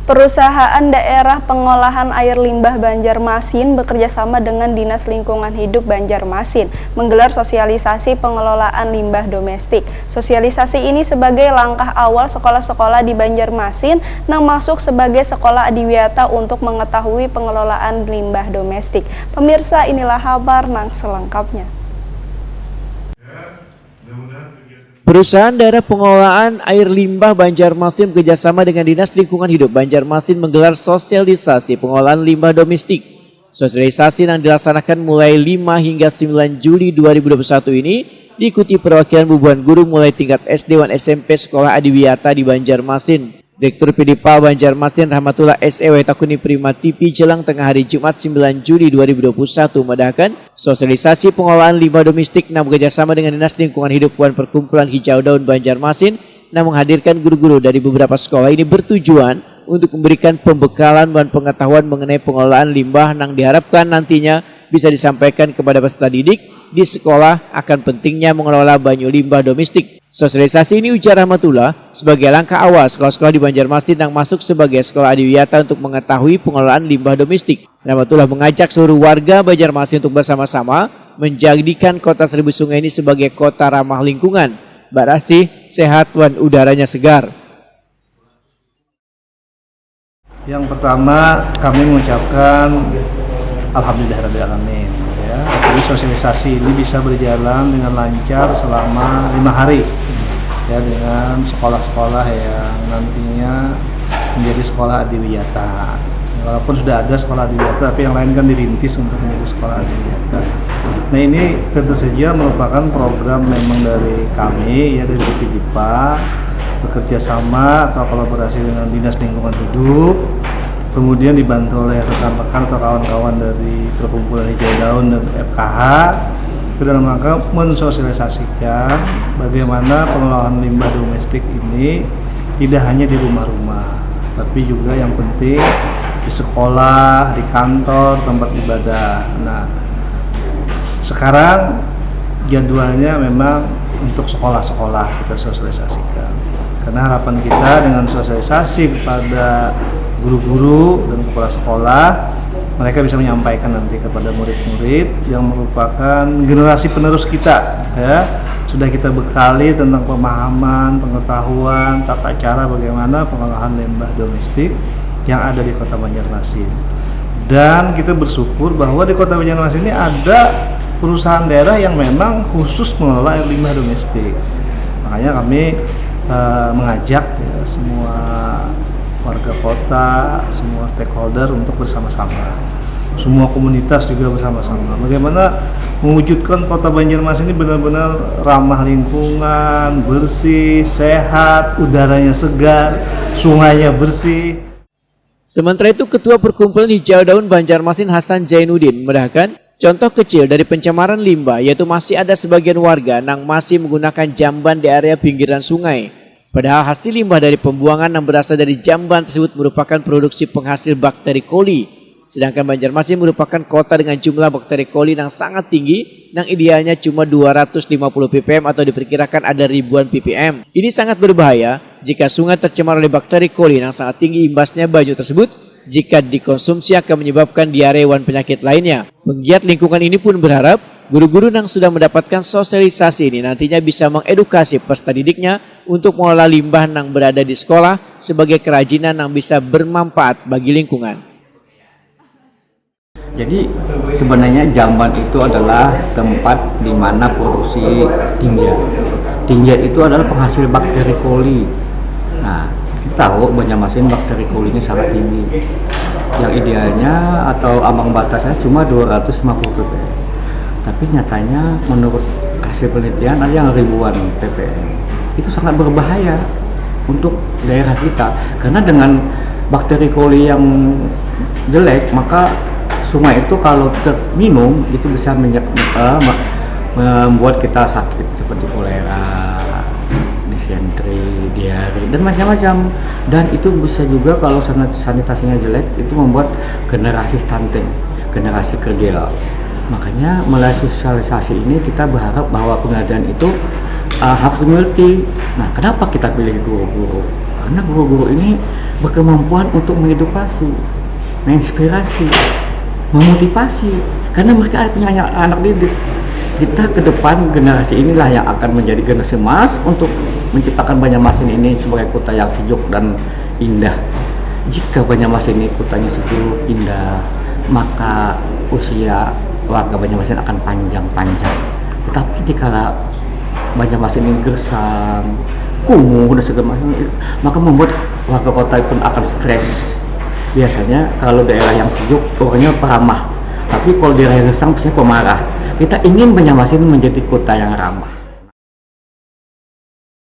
Perusahaan Daerah Pengolahan Air Limbah Banjarmasin bekerjasama dengan Dinas Lingkungan Hidup Banjarmasin menggelar sosialisasi pengelolaan limbah domestik. Sosialisasi ini sebagai langkah awal sekolah-sekolah di Banjarmasin yang masuk sebagai sekolah adiwiyata untuk mengetahui pengelolaan limbah domestik. Pemirsa, inilah kabar nang selengkapnya. Perusahaan Daerah Pengolahan Air Limbah Banjarmasin bekerjasama dengan Dinas Lingkungan Hidup Banjarmasin menggelar sosialisasi pengolahan limbah domestik. Sosialisasi yang dilaksanakan mulai 5 hingga 9 Juli 2021 ini diikuti perwakilan ribuan guru mulai tingkat SD dan SMP Sekolah Adiwiyata di Banjarmasin. Direktur PDIPA Banjarmasin Rahmatullah S.E.W. Takuni Prima TV jelang tengah hari Jumat 9 Juli 2021 memudahkan sosialisasi pengolahan limbah domestik yang bekerjasama dengan Dinas Lingkungan Hidup dan Perkumpulan Hijau Daun Banjarmasin yang menghadirkan guru-guru dari beberapa sekolah ini bertujuan untuk memberikan pembekalan dan pengetahuan mengenai pengolahan limbah yang diharapkan nantinya bisa disampaikan kepada peserta didik di sekolah akan pentingnya mengelola banyu limbah domestik. Sosialisasi ini ujar Rahmatullah sebagai langkah awal sekolah-sekolah di Banjarmasin yang masuk sebagai sekolah adiwiyata untuk mengetahui pengelolaan limbah domestik. Rahmatullah mengajak seluruh warga Banjarmasin untuk bersama-sama menjadikan kota Seribu Sungai ini sebagai kota ramah lingkungan, bersih, sehat, dan udaranya segar. Yang pertama kami mengucapkan Alhamdulillahirrahmanirrahim. Jadi sosialisasi ini bisa berjalan dengan lancar selama 5 hari ya, dengan sekolah-sekolah yang nantinya menjadi sekolah adiwiyata. Walaupun sudah ada sekolah adiwiyata, tapi yang lain kan dirintis untuk menjadi sekolah adiwiyata. Nah, ini tentu saja merupakan program memang dari kami ya, dari PDIPA bekerja sama atau kolaborasi dengan Dinas Lingkungan Hidup, kemudian dibantu oleh rekan-rekan atau kawan-kawan dari Perkumpulan Hijau Daun dan FKH dalam rangka mensosialisasikan bagaimana pengelolaan limbah domestik ini tidak hanya di rumah-rumah, tapi juga yang penting di sekolah, di kantor, tempat ibadah. Nah, sekarang jadwalnya memang untuk sekolah-sekolah kita sosialisasikan, karena harapan kita dengan sosialisasi kepada guru-guru dan kepala sekolah, mereka bisa menyampaikan nanti kepada murid-murid yang merupakan generasi penerus kita ya. Sudah kita bekali tentang pemahaman, pengetahuan, tata cara bagaimana pengolahan limbah domestik yang ada di Kota Banjarmasin. Dan kita bersyukur bahwa di Kota Banjarmasin ini ada perusahaan daerah yang memang khusus mengelola air limbah domestik. Makanya kami mengajak ya, semua warga kota, semua stakeholder untuk bersama-sama, semua komunitas juga bersama-sama bagaimana mewujudkan Kota Banjarmasin ini benar-benar ramah lingkungan, bersih, sehat, udaranya segar, sungainya bersih. Sementara itu, Ketua Perkumpulan Hijau Daun Banjarmasin Hasan Zainuddin memudahkan contoh kecil dari pencemaran limbah, yaitu masih ada sebagian warga yang masih menggunakan jamban di area pinggiran sungai. Padahal hasil limbah dari pembuangan yang berasal dari jamban tersebut merupakan produksi penghasil bakteri coli. Sedangkan Banjarmasin merupakan kota dengan jumlah bakteri coli yang sangat tinggi, yang idealnya cuma 250 ppm atau diperkirakan ada ribuan ppm. Ini sangat berbahaya jika sungai tercemar oleh bakteri coli yang sangat tinggi, imbasnya banyu tersebut jika dikonsumsi akan menyebabkan diare dan penyakit lainnya. Penggiat lingkungan ini pun berharap guru-guru yang sudah mendapatkan sosialisasi ini nantinya bisa mengedukasi peserta didiknya untuk mengelola limbah yang berada di sekolah sebagai kerajinan yang bisa bermanfaat bagi lingkungan. Jadi sebenarnya jamban itu adalah tempat di mana produksi dingyat. Dingyat itu adalah penghasil bakteri coli. Nah, kita tahu Banjarmasin bakteri colinya sangat tinggi. Yang idealnya atau ambang batasnya cuma 250 ppm. Tapi nyatanya menurut hasil penelitian ada yang ribuan ppm. Itu sangat berbahaya untuk daerah kita, karena dengan bakteri coli yang jelek maka sungai itu kalau terminum itu bisa membuat kita sakit seperti kolera, disentri, diare dan macam-macam. Dan itu bisa juga kalau sanitasinya jelek itu membuat generasi stunting, generasi kerdil. Makanya melalui sosialisasi ini kita berharap bahwa pengajaran itu harus dimengerti. Nah, kenapa kita pilih guru-guru? Karena guru-guru ini berkemampuan untuk mengedukasi, menginspirasi, memotivasi, karena mereka punya anak didik. Kita ke depan generasi inilah yang akan menjadi generasi emas untuk menciptakan Banjarmasin ini sebagai kota yang sejuk dan indah. Jika Banjarmasin ini kotanya sejuk, indah, maka usia warga Banjarmasin akan panjang-panjang. Tetapi dikala Banjarmasin ini gersang, kumuh dan segala macam, maka membuat warga kota pun akan stres. Biasanya kalau daerah yang sejuk orangnya peramah, tapi kalau daerah yang gersang biasanya pemarah. Kita ingin Banjarmasin menjadi kota yang ramah.